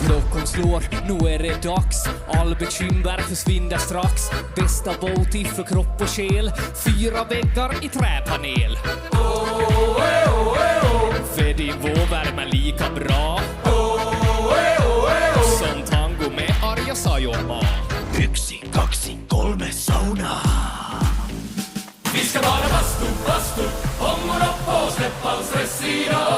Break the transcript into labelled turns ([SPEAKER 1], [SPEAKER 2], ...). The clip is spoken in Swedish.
[SPEAKER 1] Klockan slår, nu är det dags. All bekymmer försvinner strax. Bästa Balti för kropp och själ. 4 väggar i träpanel. För din vårvärme lika bra som tango med Arja Saijonmaa.
[SPEAKER 2] 1, 2, 3 sauna.
[SPEAKER 3] Vi ska bara bastu, bastu, ångor upp och släpp all stress idag.